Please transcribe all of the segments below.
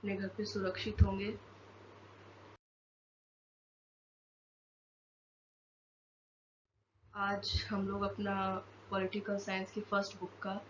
अपने घर पे सुरक्षित होंगे। आज हम लोग अपना पॉलिटिकल साइंस की फर्स्ट बुक का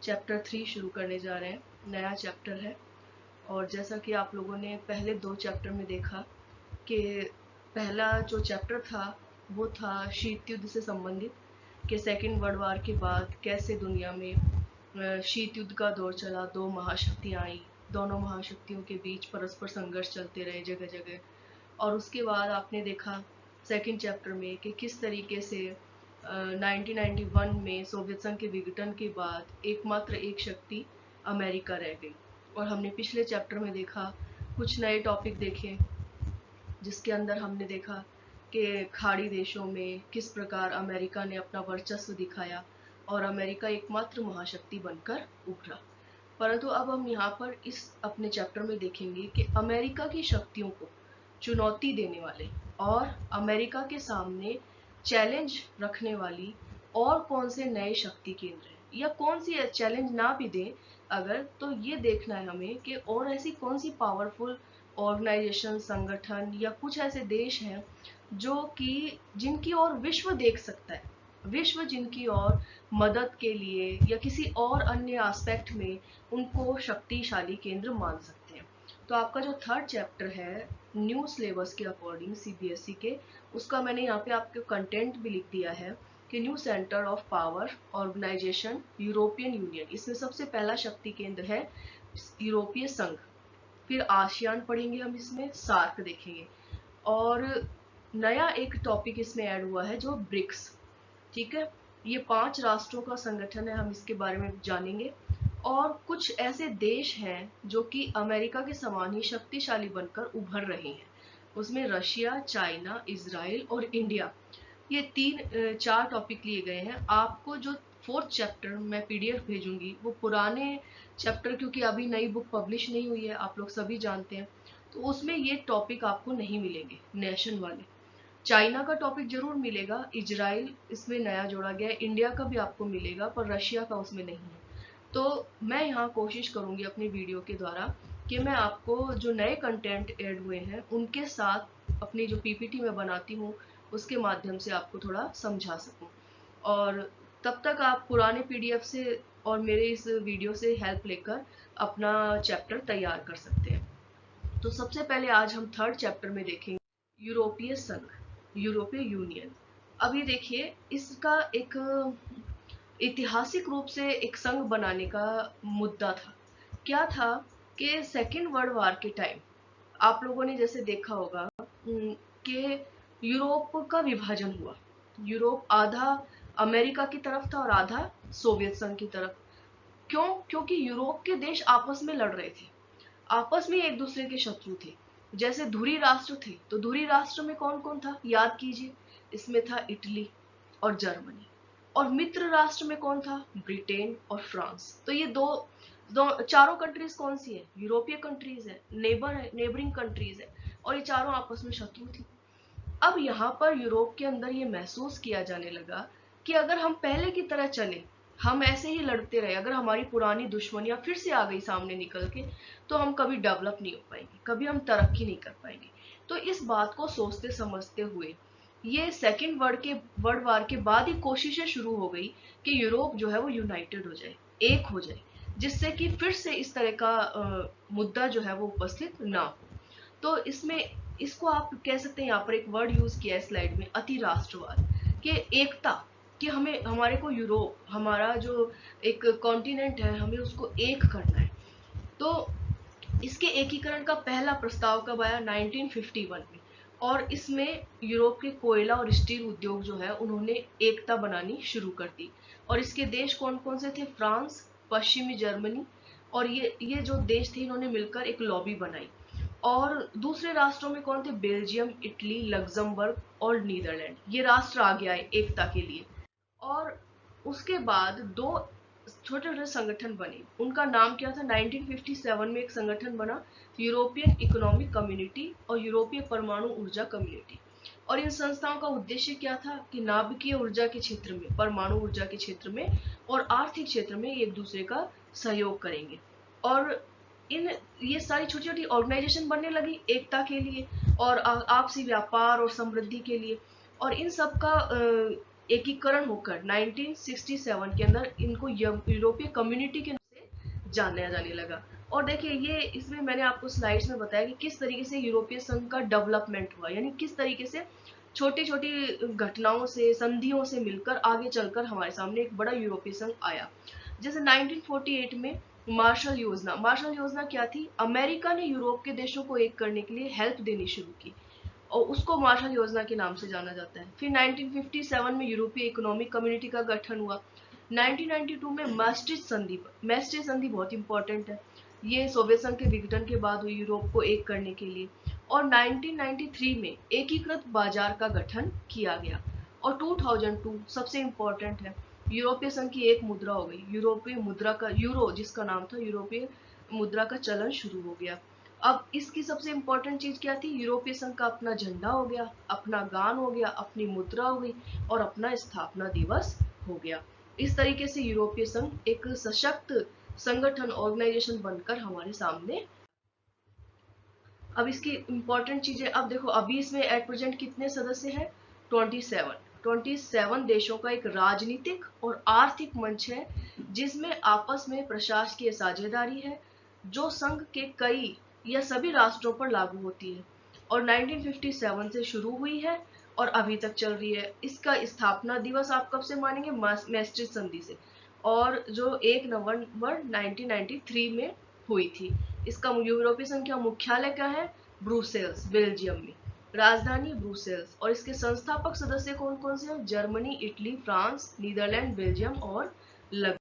चैप्टर 3 शुरू करने जा रहे हैं। नया चैप्टर है और जैसा कि आप लोगों ने पहले 2 चैप्टर में देखा कि पहला जो चैप्टर था वो था शीत युद्ध से संबंधित, कि सेकेंड वर्ल्ड वार के बाद कैसे दुनिया में शीत युद्ध का दौर चला, 2 महाशक्तियाँ आई, दोनों महाशक्तियों के बीच परस्पर संघर्ष चलते रहे जगह जगह। और उसके बाद आपने देखा सेकेंड चैप्टर में कि किस तरीके से 1991 में सोवियत संघ के विघटन के बाद एकमात्र एक शक्ति अमेरिका रह गई। और हमने पिछले चैप्टर में देखा कुछ नए टॉपिक देखे, जिसके अंदर हमने देखा कि खाड़ी देशों में किस प्रकार अमेरिका ने अपना वर्चस्व दिखाया और अमेरिका एकमात्र महाशक्ति बनकर उभरा। परंतु अब हम यहाँ पर इस अपने चैप्टर में देखेंगे कि अमेरिका की शक्तियों को चुनौती देने वाले और अमेरिका के सामने चैलेंज रखने वाली और कौन से नए शक्ति केंद्र हैं, या कौन सी चैलेंज ना भी दें अगर, तो ये देखना है हमें कि और ऐसी कौन सी पावरफुल ऑर्गेनाइजेशन, संगठन या कुछ ऐसे देश हैं जो कि जिनकी ओर विश्व देख सकता है, विश्व जिनकी ओर मदद के लिए या किसी और अन्य एस्पेक्ट में उनको शक्तिशाली केंद्र मान सकते हैं। तो आपका जो थर्ड चैप्टर है न्यू सिलेबस के अकॉर्डिंग सीबीएसई के, उसका मैंने यहाँ पे आपके कंटेंट भी लिख दिया है कि new centre of power organisation European Union. इसमें सबसे पहला शक्ति केंद्र है यूरोपीय संघ, फिर आसियान पढ़ेंगे हम, इसमें सार्क देखेंगे, और नया एक टॉपिक इसमें ऐड हुआ है जो ब्रिक्स। ठीक है, ये 5 राष्ट्रों का संगठन है, हम इसके बारे में जानेंगे। और कुछ ऐसे देश हैं जो कि अमेरिका के समान ही शक्तिशाली बनकर उभर रहे हैं, उसमें रशिया, चाइना, इजराइल और इंडिया। ये 4 टॉपिक लिए गए हैं। आपको जो फोर्थ चैप्टर मैं पीडीएफ भेजूंगी वो पुराने चैप्टर, क्योंकि अभी नई बुक पब्लिश नहीं हुई है, आप लोग सभी जानते हैं, तो उसमें ये टॉपिक आपको नहीं मिलेंगे नेशन वाले। चाइना का टॉपिक जरूर मिलेगा, इजराइल इसमें नया जोड़ा गया है, इंडिया का भी आपको मिलेगा, पर रशिया का उसमें नहीं है। तो मैं यहाँ कोशिश करूंगी अपनी वीडियो के द्वारा कि मैं आपको जो नए कंटेंट ऐड हुए हैं उनके साथ अपनी जो पीपीटी मैं बनाती हूँ उसके माध्यम से आपको थोड़ा समझा सकूं। और तब तक आप पुराने पीडीएफ से और मेरे इस वीडियो से हेल्प लेकर अपना चैप्टर तैयार कर सकते हैं। तो सबसे पहले आज हम थर्ड चैप्टर में देखेंगे यूरोपीय संघ, यूरोपीय यूनियन। अभी देखिए, इसका एक ऐतिहासिक रूप से एक संघ बनाने का मुद्दा था। क्या था कि सेकेंड वर्ल्ड वार के टाइम आप लोगों ने जैसे देखा होगा कि यूरोप का विभाजन हुआ। यूरोप आधा अमेरिका की तरफ था और आधा सोवियत संघ की तरफ। क्यों? क्योंकि यूरोप के देश आपस में लड़ रहे थे, आपस में एक दूसरे के शत्रु थे। जैसे धुरी राष्ट्र थे, तो धुरी राष्ट्र में कौन कौन था याद कीजिए, इसमें था इटली और जर्मनी। और मित्र राष्ट्र में कौन था? ब्रिटेन और फ्रांस। तो ये चारों कंट्रीज कौन सी है? यूरोपीय कंट्रीज है, नेबरिंग कंट्रीज है, और ये चारों आपस में शत्रु थी। अब यहाँ पर यूरोप के अंदर ये महसूस किया जाने लगा कि अगर हम पहले की तरह चले, हम ऐसे ही लड़ते रहे, अगर हमारी पुरानी दुश्मनियां फिर से आ गई सामने निकल के, तो हम कभी डेवलप नहीं हो पाएंगे, कभी हम तरक्की नहीं कर पाएंगे। तो इस बात को सोचते समझते हुए ये सेकेंड वर्ल्ड वार के बाद ही कोशिशें शुरू हो गई कि यूरोप जो है वो यूनाइटेड हो जाए, एक हो जाए, जिससे कि फिर से इस तरह का मुद्दा जो है वो उपस्थित ना हो। तो इसमें इसको आप कह सकते हैं, यहाँ पर एक वर्ड यूज किया है स्लाइड में, अति राष्ट्रवाद, कि एकता, कि हमें, हमारे को यूरोप, हमारा जो एक कॉन्टिनेंट है, हमें उसको एक करना है। तो इसके एकीकरण का पहला प्रस्ताव कब आया? 1951 में। और इसमें यूरोप के कोयला और स्टील उद्योग जो है उन्होंने एकता बनानी शुरू कर दी। और इसके देश कौन कौन से थे? फ्रांस, पश्चिमी जर्मनी, और ये जो देश थे इन्होंने मिलकर एक लॉबी बनाई। और दूसरे राष्ट्रों में कौन थे? बेल्जियम, इटली, लग्जमबर्ग और नीदरलैंड। ये राष्ट्र आगे आए एकता के लिए। और उसके बाद 2 छोटे छोटे संगठन बने, उनका नाम क्या था? 1957 में एक संगठन बना, यूरोपियन इकोनॉमिक कम्युनिटी और यूरोपीय परमाणु ऊर्जा कम्युनिटी। और इन संस्थाओं का उद्देश्य क्या था कि नाभिकीय ऊर्जा के क्षेत्र में, परमाणु ऊर्जा के क्षेत्र में और आर्थिक क्षेत्र में एक दूसरे का सहयोग करेंगे। और इन ये सारी छोटी छोटी ऑर्गेनाइजेशन बनने लगी एकता के लिए और आपसी व्यापार और समृद्धि के लिए, और इन सब का एकीकरण होकर 1967 के अंदर इनको यूरोपीय कम्युनिटी के नाम से जाना जाने लगा। और देखिए ये इसमें मैंने आपको स्लाइड्स में बताया कि किस तरीके से यूरोपीय संघ का डेवलपमेंट हुआ, यानी किस तरीके से छोटी छोटी घटनाओं से संधियों से मिलकर आगे चलकर हमारे सामने एक बड़ा यूरोपीय संघ आया। जैसे 1948 में मार्शल योजना क्या थी? अमेरिका ने यूरोप के देशों को एक करने के लिए हेल्प देनी शुरू की और उसको मार्शल योजना के नाम से जाना जाता है। फिर 1957 में यूरोपीय इकोनॉमिक कम्युनिटी का गठन हुआ। 1992 में मैस्ट्रिच संधि बहुत इंपॉर्टेंट है, ये सोवियत संघ के विघटन के बाद हुई यूरोप को एक करने के लिए। और 1993 में एकीकृत बाजार का गठन किया गया। और 2002 सबसे इंपॉर्टेंट है, यूरोपीय संघ की एक मुद्रा हो गई, यूरोपीय मुद्रा का यूरो जिसका नाम था, यूरोपीय मुद्रा का चलन शुरू हो गया। अब इसकी सबसे इंपॉर्टेंट चीज क्या थी? यूरोपीय संघ का अपना झंडा हो गया, अपना गान हो गया, अपनी मुद्रा हो गई और अपना स्थापना दिवस हो गया। इस तरीके से यूरोपीय संघ एक सशक्त संगठन ऑर्गेनाइजेशन बनकर हमारे सामने। अब इसकी इंपॉर्टेंट चीजें अब देखो, अभी इसमें एट प्रेजेंट कितने सदस्य हैं? 27 देशों का एक राजनीतिक और आर्थिक मंच है जिसमें आपस में प्रशासकीय साझेदारी है जो संघ के कई या सभी राष्ट्रों पर लागू होती है और 1957 से शुरू हुई है और अभी तक चल रही है। इसका स्थापना दिवस आप कब से मानेंगे? मैस्ट्रिच संधि से, और जो 1 नवंबर 1993 में हुई थी। इसका यूरोपीय संघ का मुख्यालय क्या है? ब्रुसेल्स, बेल्जियम में। राजधानी ब्रुसेल्स। और इसके संस्थापक सदस्य कौन कौन से हैं? Germany, Italy, France, Netherland, Belgium और लग्जमबर्ग।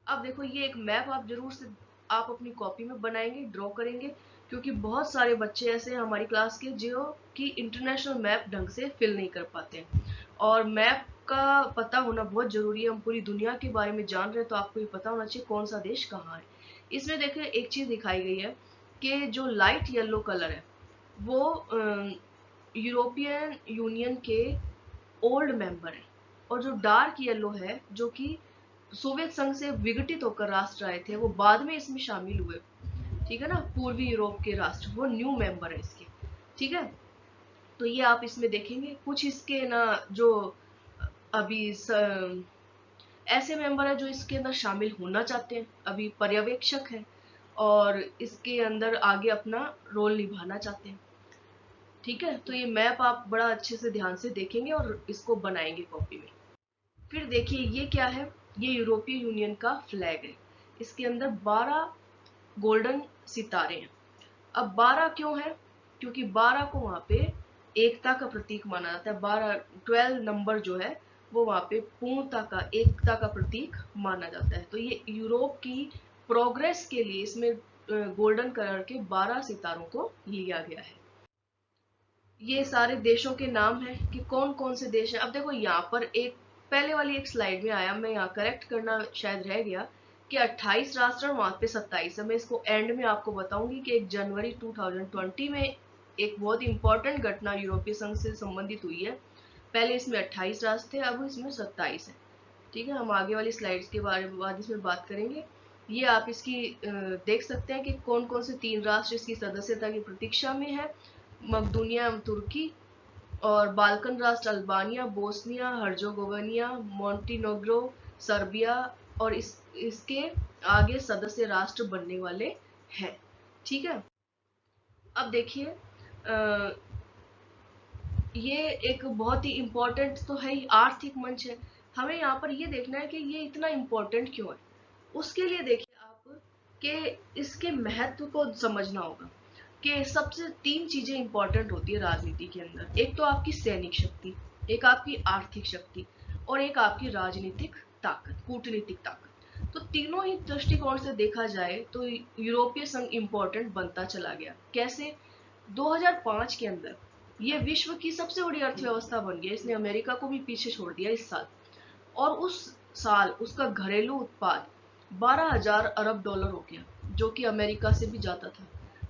अब देखो ये एक मैप आप जरूर से आप अपनी कॉपी में बनाएंगे, ड्रॉ करेंगे, क्योंकि बहुत सारे बच्चे ऐसे हैं हमारी क्लास के जो कि इंटरनेशनल मैप ढंग से फिल नहीं कर पाते हैं, और मैप का पता होना बहुत जरूरी है। हम पूरी दुनिया के बारे में जान रहे हैं तो आपको ये पता होना चाहिए कौन सा देश कहाँ है। इसमें देखिए एक चीज दिखाई गई है कि जो लाइट येलो कलर है वो यूरोपियन यूनियन के ओल्ड मेंबर है, और जो डार्क येलो है जो कि सोवियत संघ से विघटित होकर राष्ट्र आए थे वो बाद में इसमें शामिल हुए, ठीक है ना, पूर्वी यूरोप के राष्ट्र, वो न्यू मेंबर है इसके, ठीक है। तो ये आप इसमें देखेंगे कुछ इसके ना जो अभी ऐसे मेंबर है जो इसके अंदर शामिल होना चाहते हैं, अभी पर्यवेक्षक है और इसके अंदर आगे अपना रोल निभाना चाहते हैं, ठीक है। तो ये मैप आप बड़ा अच्छे से ध्यान से देखेंगे और इसको बनाएंगे कॉपी में। फिर देखिए ये क्या है? ये यूरोपीय यूनियन का फ्लैग है। इसके अंदर 12 गोल्डन सितारे हैं। अब 12 क्यों है? क्योंकि 12 को वहां पे एकता का प्रतीक माना जाता है। 12 नंबर जो है वो वहां पे पूर्णता का, एकता का प्रतीक माना जाता है। तो ये यूरोप की प्रोग्रेस के लिए इसमें गोल्डन कलर के 12 सितारों को लिया गया है। ये सारे देशों के नाम हैं कि कौन कौन से देश हैं। अब देखो यहाँ पर एक पहले वाली एक स्लाइड में आया, मैं यहाँ करेक्ट करना शायद रह गया कि 28 राष्ट्र और वहां पे 27 है। मैं इसको एंड में आपको बताऊंगी कि 1 जनवरी 2020 में एक बहुत इंपॉर्टेंट घटना यूरोपीय संघ से संबंधित हुई है। पहले इसमें 28 राष्ट्र थे, अब इसमें 27 है, ठीक है। हम आगे वाली स्लाइड्स के बारे में बाद इसमें बात करेंगे। ये आप इसकी देख सकते हैं कि कौन कौन से 3 राष्ट्र इसकी सदस्यता की प्रतीक्षा में है। मकदूनिया एवं तुर्की, और बाल्कन राष्ट्र अल्बानिया, बोस्निया हर्जोगोविना, मोंटेनेग्रो, सर्बिया, और इसके आगे सदस्य राष्ट्र बनने वाले हैं, ठीक है। अब देखिए ये एक बहुत ही इम्पोर्टेंट तो है ही, आर्थिक मंच है। हमें यहाँ पर ये देखना है कि ये इतना इम्पोर्टेंट क्यों है। उसके लिए देखिए आप कि इसके महत्व को समझना होगा कि सबसे 3 चीजें इंपॉर्टेंट होती है राजनीति के अंदर। एक तो आपकी सैनिक शक्ति, एक आपकी आर्थिक शक्ति और एक आपकी राजनीतिक ताकत, कूटनीतिक ताकत। तो तीनों ही दृष्टिकोण से देखा जाए तो यूरोपीय संघ इंपॉर्टेंट बनता चला गया। कैसे? 2005 के अंदर ये विश्व की सबसे बड़ी अर्थव्यवस्था बन गया, इसने अमेरिका को भी पीछे छोड़ दिया इस साल। और उस साल उसका घरेलू उत्पाद 12,000 अरब डॉलर हो गया, जो कि अमेरिका से भी ज्यादा था।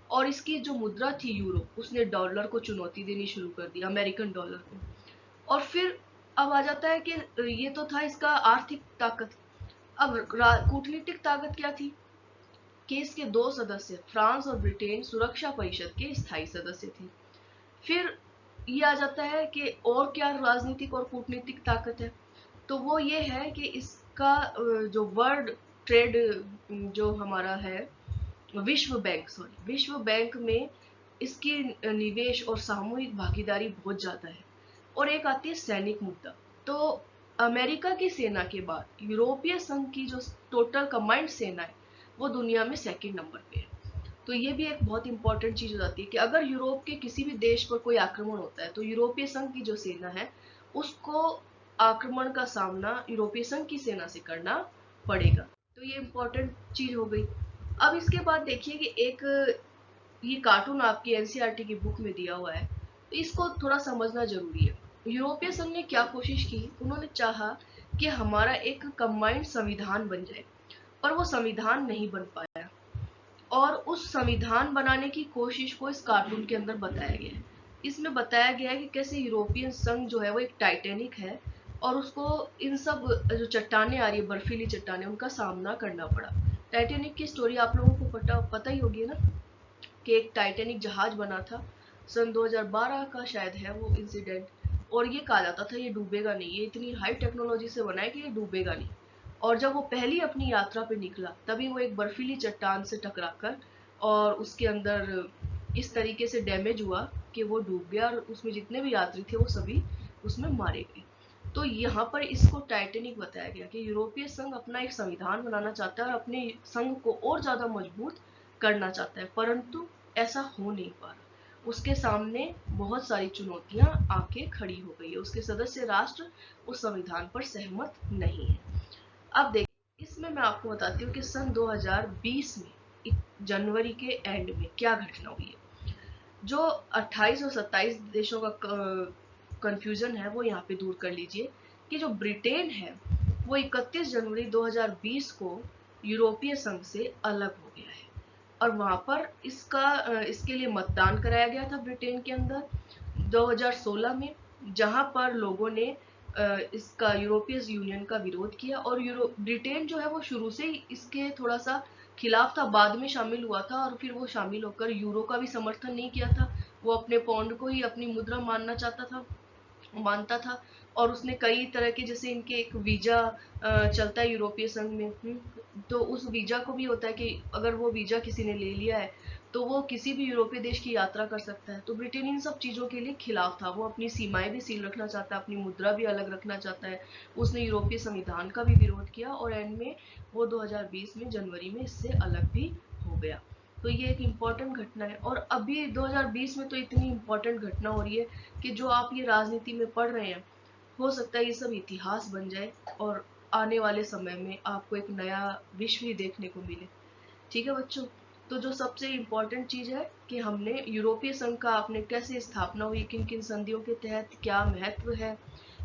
और इसकी जो मुद्रा थी यूरो, उसने डॉलर को चुनौती देनी शुरू कर दी, अमेरिकन डॉलर को। और फिर अब आ जाता है कि ये तो था इसका आर्थिक ताकत। अब कूटनीतिक ताकत क्या थी? कि इसके 2 सदस्य फ्रांस और ब्रिटेन सुरक्षा परिषद के स्थायी सदस्य थे। फिर ये आ जाता है कि और क्या राजनीतिक और कूटनीतिक ताकत है, तो वो ये है कि इसका जो वर्ल्ड ट्रेड जो हमारा है विश्व बैंक में इसकी निवेश और सामूहिक भागीदारी बहुत ज्यादा है। और एक आती है सैनिक मुद्दा। तो अमेरिका की सेना के बाद यूरोपीय संघ की जो टोटल कंबाइंड सेना है वो दुनिया में सेकंड नंबर पे है। तो ये भी एक बहुत इंपॉर्टेंट चीज हो जाती है कि अगर यूरोप के किसी भी देश पर कोई आक्रमण होता है तो यूरोपीय संघ की जो सेना है उसको आक्रमण का सामना यूरोपीय संघ की सेना से करना पड़ेगा। तो ये इंपॉर्टेंट चीज हो गई। अब इसके बाद देखिए कि एक ये कार्टून आपकी एनसीईआरटी की बुक में दिया हुआ है, तो इसको थोड़ा समझना जरूरी है। यूरोपीय संघ ने क्या कोशिश की, उन्होंने चाहा कि हमारा एक कंबाइंड संविधान बन जाए, पर वो संविधान नहीं बन पाया। और उस संविधान बनाने की कोशिश को इस कार्टून के अंदर बताया गया है। इसमें बताया गया है कि कैसे यूरोपियन संघ जो है वो एक टाइटैनिक है और उसको इन सब जो चट्टाने आ रही है, बर्फीली चट्टाने, उनका सामना करना पड़ा। टाइटैनिक की स्टोरी आप लोगों को पता ही होगी ना, कि एक टाइटैनिक जहाज बना था सन 2012 का शायद है वो इंसिडेंट, और ये कहा जाता था ये डूबेगा नहीं, ये इतनी हाई टेक्नोलॉजी से बना है कि ये डूबेगा नहीं। और जब वो पहली अपनी यात्रा पे निकला तभी वो एक बर्फीली चट्टान से टकराकर और उसके अंदर इस तरीके से डैमेज हुआ कि वो डूब गया और उसमें जितने भी यात्री थे वो सभी उसमें मारे गए। तो यहाँ पर इसको टाइटैनिक बताया गया कि यूरोपीय संघ अपना एक संविधान बनाना चाहता है और अपने संघ को और ज्यादा मजबूत करना चाहता है, परंतु ऐसा हो नहीं पा रहा। उसके सामने बहुत सारी चुनौतियां आके खड़ी हो गई है, उसके सदस्य राष्ट्र उस संविधान पर सहमत नहीं है। अब देख, इसमें मैं आपको बताती हूँ कि सन 2020 में जनवरी के एंड में क्या घटना हुई है। जो 28 और 27 देशों का कंफ्यूजन है वो यहाँ पे दूर कर लीजिए कि जो ब्रिटेन है वो 31 जनवरी 2020 को यूरोपीय संघ से अलग हो गया है। और वहां पर इसके लिए मतदान कराया गया था ब्रिटेन के अंदर 2016 में, जहां पर लोगों ने इसका यूरोपीय यूनियन का विरोध किया। और ब्रिटेन जो है वो शुरू से ही इसके थोड़ा सा खिलाफ था, बाद में शामिल हुआ था और फिर वो शामिल होकर यूरो का भी समर्थन नहीं किया था, वो अपने पौंड को ही अपनी मुद्रा मानता था। और उसने कई तरह के, जैसे इनके एक वीजा चलता है यूरोपीय संघ में, तो उस वीजा को भी होता है कि अगर वो वीजा किसी ने ले लिया है तो वो किसी भी यूरोपीय देश की यात्रा कर सकता है। तो ब्रिटेन इन सब चीजों के लिए खिलाफ था, वो अपनी सीमाएं भी सील रखना चाहता है, अपनी मुद्रा भी अलग रखना चाहता है, उसने यूरोपीय संविधान का भी विरोध किया और एंड में वो 2020 में जनवरी में इससे अलग भी हो गया। तो ये एक इम्पॉर्टेंट घटना है। और अभी 2020 में तो इतनी इम्पॉर्टेंट घटना हो रही है कि जो आप ये राजनीति में पढ़ रहे हैं, हो सकता है ये सब इतिहास बन जाए और आने वाले समय में आपको एक नया विश्व ही देखने को मिले। ठीक है बच्चों, तो जो सबसे इम्पोर्टेंट चीज है कि हमने यूरोपीय संघ का आपने कैसे स्थापना हुई, किन किन संधियों के तहत, क्या महत्व है,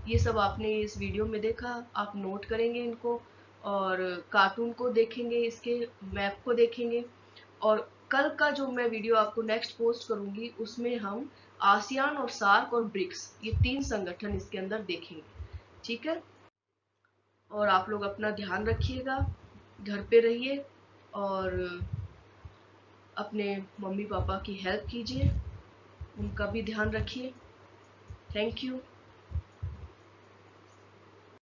ये सब आपने इस वीडियो में देखा। आप नोट करेंगे इनको और कार्टून को देखेंगे, इसके मैप को देखेंगे। और कल का जो मैं वीडियो आपको नेक्स्ट पोस्ट करूंगी उसमें हम आसियान और सार्क और ब्रिक्स, ये 3 संगठन इसके अंदर देखेंगे। ठीक है, और आप लोग अपना ध्यान रखिएगा, घर पे रहिए और अपने मम्मी पापा की हेल्प कीजिए, उनका भी ध्यान रखिए। Thank you.